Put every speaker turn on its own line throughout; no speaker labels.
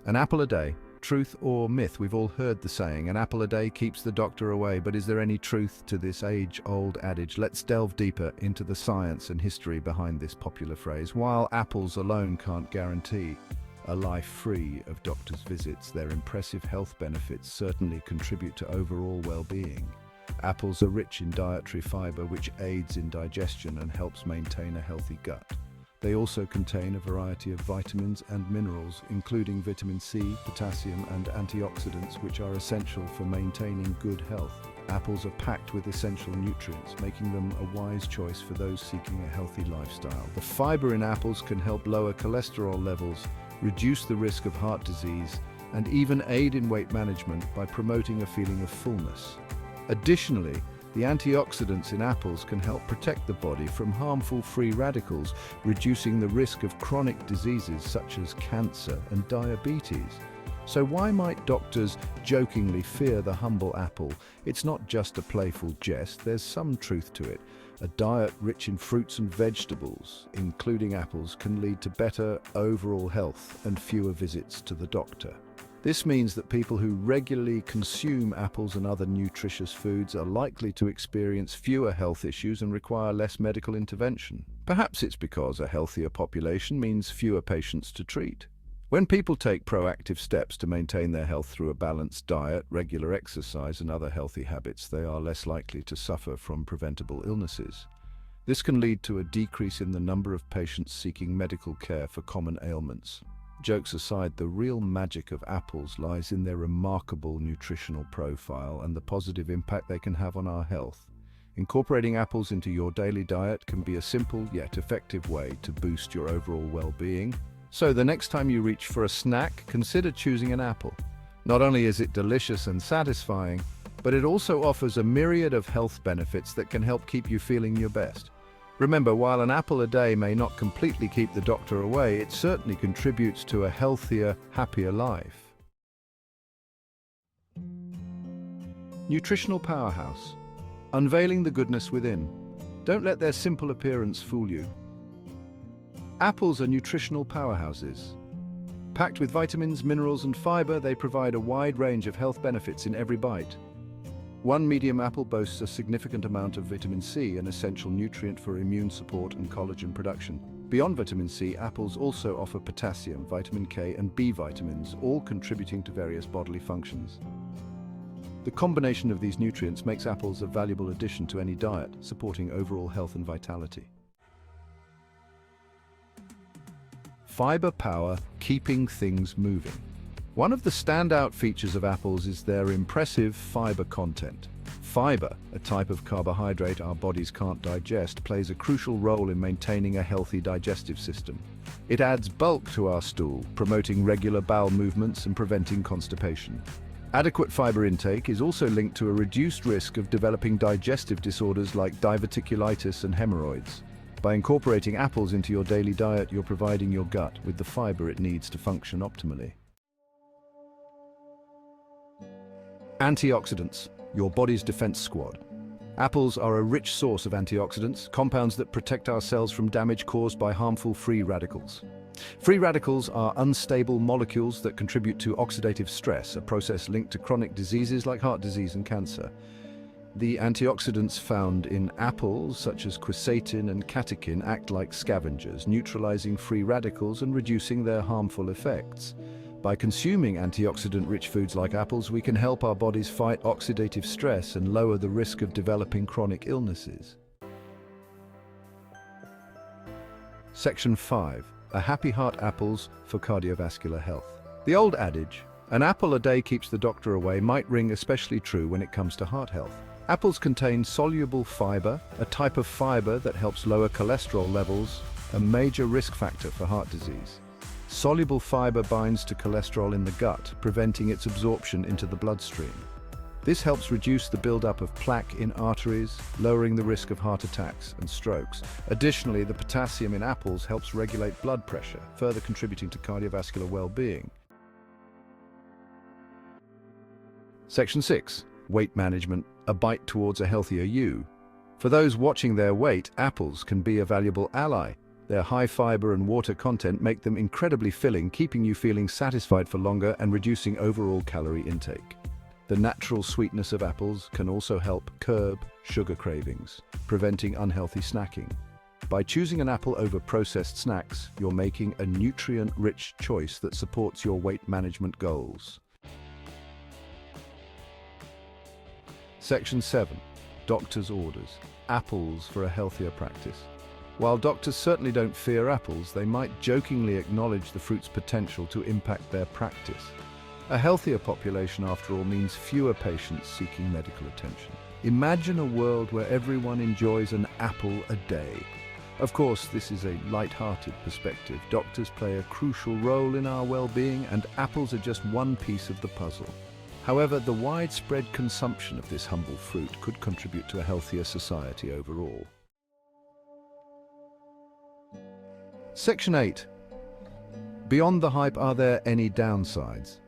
An apple a day. Truth or myth? We've all heard the saying, an apple a day keeps the doctor away, but is there any truth to this age-old adage? Let's delve deeper into the science and history behind this popular phrase. While apples alone can't guarantee a life free of doctor's visits, their impressive health benefits certainly contribute to overall well-being. Apples are rich in dietary fiber, which aids in digestion and helps maintain a healthy gut. They also contain a variety of vitamins and minerals, including vitamin C, potassium, and antioxidants, which are essential for maintaining good health. Apples are packed with essential nutrients, making them a wise choice for those seeking a healthy lifestyle. The fiber in apples can help lower cholesterol levels, reduce the risk of heart disease, and even aid in weight management by promoting a feeling of fullness. Additionally, the antioxidants in apples can help protect the body from harmful free radicals, reducing the risk of chronic diseases such as cancer and diabetes. So why might doctors jokingly fear the humble apple? It's not just a playful jest, there's some truth to it. A diet rich in fruits and vegetables, including apples, can lead to better overall health and fewer visits to the doctor. This means that people who regularly consume apples and other nutritious foods are likely to experience fewer health issues and require less medical intervention. Perhaps it's because a healthier population means fewer patients to treat. When people take proactive steps to maintain their health through a balanced diet, regular exercise, and other healthy habits, they are less likely to suffer from preventable illnesses. This can lead to a decrease in the number of patients seeking medical care for common ailments. Jokes aside, the real magic of apples lies in their remarkable nutritional profile and the positive impact they can have on our health. Incorporating apples into your daily diet can be a simple yet effective way to boost your overall well-being. So the next time you reach for a snack, consider choosing an apple. Not only is it delicious and satisfying, but it also offers a myriad of health benefits that can help keep you feeling your best. Remember, while an apple a day may not completely keep the doctor away, it certainly contributes to a healthier, happier life. Nutritional powerhouse. Unveiling the goodness within. Don't let their simple appearance fool you. Apples are nutritional powerhouses. Packed with vitamins, minerals, and fiber, they provide a wide range of health benefits in every bite. One medium apple boasts a significant amount of vitamin C, an essential nutrient for immune support and collagen production. Beyond vitamin C, apples also offer potassium, vitamin K, and B vitamins, all contributing to various bodily functions. The combination of these nutrients makes apples a valuable addition to any diet, supporting overall health and vitality. Fiber power, keeping things moving. One of the standout features of apples is their impressive fiber content. Fiber, a type of carbohydrate our bodies can't digest, plays a crucial role in maintaining a healthy digestive system. It adds bulk to our stool, promoting regular bowel movements and preventing constipation. Adequate fiber intake is also linked to a reduced risk of developing digestive disorders like diverticulitis and hemorrhoids. By incorporating apples into your daily diet, you're providing your gut with the fiber it needs to function optimally. Antioxidants, your body's defense squad. Apples are a rich source of antioxidants, compounds that protect our cells from damage caused by harmful free radicals. Free radicals are unstable molecules that contribute to oxidative stress, a process linked to chronic diseases like heart disease and cancer. The antioxidants found in apples, such as quercetin and catechin, act like scavengers, neutralizing free radicals and reducing their harmful effects. By consuming antioxidant-rich foods like apples, we can help our bodies fight oxidative stress and lower the risk of developing chronic illnesses. Section 5. A happy heart apples for cardiovascular health. The old adage, an apple a day keeps the doctor away, might ring especially true when it comes to heart health. Apples contain soluble fiber, a type of fiber that helps lower cholesterol levels, a major risk factor for heart disease. Soluble fiber binds to cholesterol in the gut, preventing its absorption into the bloodstream. This helps reduce the buildup of plaque in arteries, lowering the risk of heart attacks and strokes. Additionally, the potassium in apples helps regulate blood pressure, further contributing to cardiovascular well-being. Section 6. Weight management, a bite towards a healthier you. For those watching their weight, apples can be a valuable ally. Their high fiber and water content make them incredibly filling, keeping you feeling satisfied for longer and reducing overall calorie intake. The natural sweetness of apples can also help curb sugar cravings, preventing unhealthy snacking. By choosing an apple over processed snacks, you're making a nutrient-rich choice that supports your weight management goals. Section 7. Doctor's orders. Apples for a healthier practice. While doctors certainly don't fear apples, they might jokingly acknowledge the fruit's potential to impact their practice. A healthier population, after all, means fewer patients seeking medical attention. Imagine a world where everyone enjoys an apple a day. Of course, this is a light-hearted perspective. Doctors play a crucial role in our well-being, and apples are just one piece of the puzzle. However, the widespread consumption of this humble fruit could contribute to a healthier society overall. Section 8. Beyond the hype, are there any downsides?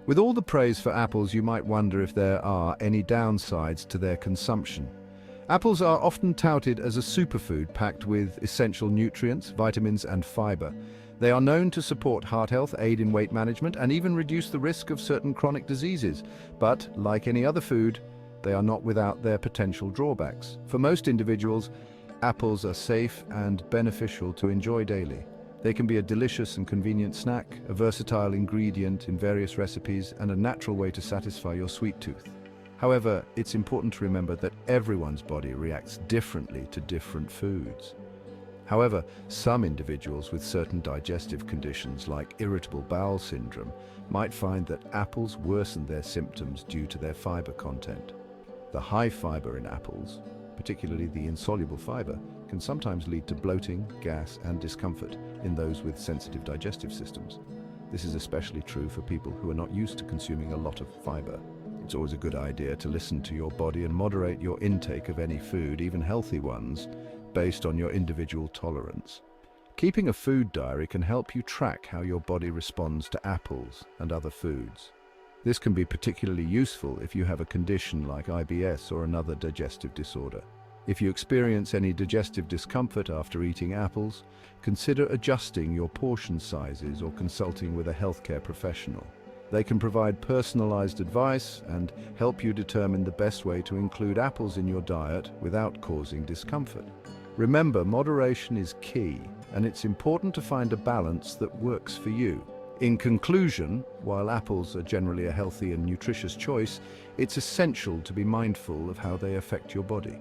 With all the praise for apples, you might wonder if there are any downsides to their consumption. Apples are often touted as a superfood packed with essential nutrients, vitamins, and fiber. They are known to support heart health, aid in weight management, and even reduce the risk of certain chronic diseases. But, like any other food, they are not without their potential drawbacks. For most individuals, apples are safe and beneficial to enjoy daily. They can be a delicious and convenient snack, a versatile ingredient in various recipes, and a natural way to satisfy your sweet tooth. However, it's important to remember that everyone's body reacts differently to different foods. However, some individuals with certain digestive conditions like irritable bowel syndrome might find that apples worsen their symptoms due to their fiber content. The high fiber in apples, particularly the insoluble fiber, can sometimes lead to bloating, gas, and discomfort in those with sensitive digestive systems. This is especially true for people who are not used to consuming a lot of fiber. It's always a good idea to listen to your body and moderate your intake of any food, even healthy ones, based on your individual tolerance. Keeping a food diary can help you track how your body responds to apples and other foods. This can be particularly useful if you have a condition like IBS or another digestive disorder. If you experience any digestive discomfort after eating apples, consider adjusting your portion sizes or consulting with a healthcare professional. They can provide personalized advice and help you determine the best way to include apples in your diet without causing discomfort. Remember, moderation is key, and it's important to find a balance that works for you. In conclusion, while apples are generally a healthy and nutritious choice, it's essential to be mindful of how they affect your body.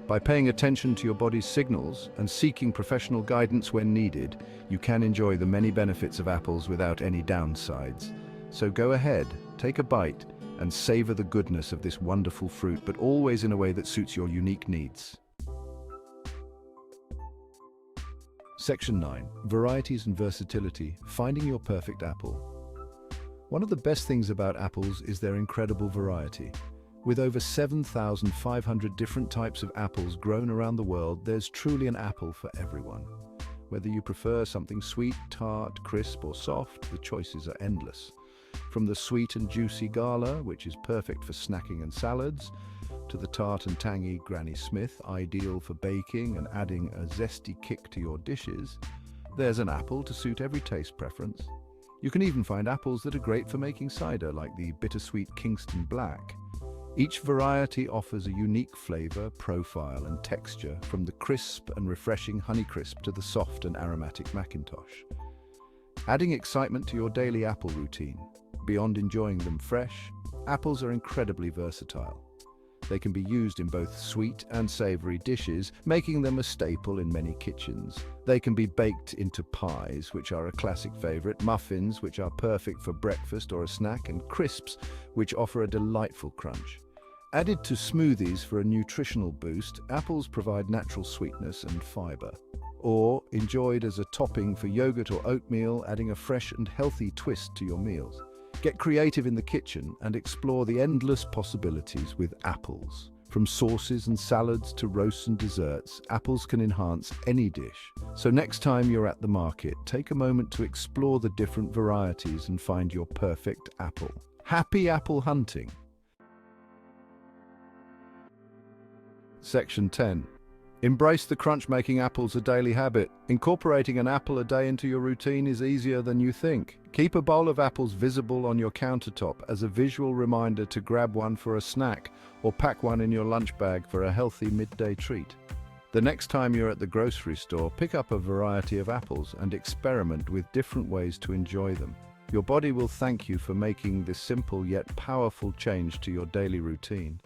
By paying attention to your body's signals and seeking professional guidance when needed, you can enjoy the many benefits of apples without any downsides. So go ahead, take a bite, and savor the goodness of this wonderful fruit, but always in a way that suits your unique needs. Section 9. Varieties and versatility. Finding your perfect apple. One of the best things about apples is their incredible variety. With over 7,500 different types of apples grown around the world, there's truly an apple for everyone. Whether you prefer something sweet, tart, crisp, or soft, the choices are endless. From the sweet and juicy Gala, which is perfect for snacking and salads, to the tart and tangy Granny Smith, ideal for baking and adding a zesty kick to your dishes, there's an apple to suit every taste preference. You can even find apples that are great for making cider, like the bittersweet Kingston Black. Each variety offers a unique flavor, profile, and texture, from the crisp and refreshing Honeycrisp to the soft and aromatic McIntosh. Adding excitement to your daily apple routine. Beyond enjoying them fresh, apples are incredibly versatile. They can be used in both sweet and savory dishes, making them a staple in many kitchens. They can be baked into pies, which are a classic favorite, muffins, which are perfect for breakfast or a snack, and crisps, which offer a delightful crunch. Added to smoothies for a nutritional boost, apples provide natural sweetness and fiber. Or enjoyed as a topping for yogurt or oatmeal, adding a fresh and healthy twist to your meals. Get creative in the kitchen and explore the endless possibilities with apples. From sauces and salads to roasts and desserts, apples can enhance any dish. So next time you're at the market, take a moment to explore the different varieties and find your perfect apple. Happy apple hunting! Section 10. Embrace the crunch, making apples a daily habit. Incorporating an apple a day into your routine is easier than you think. Keep a bowl of apples visible on your countertop as a visual reminder to grab one for a snack or pack one in your lunch bag for a healthy midday treat. The next time you're at the grocery store, pick up a variety of apples and experiment with different ways to enjoy them. Your body will thank you for making this simple yet powerful change to your daily routine.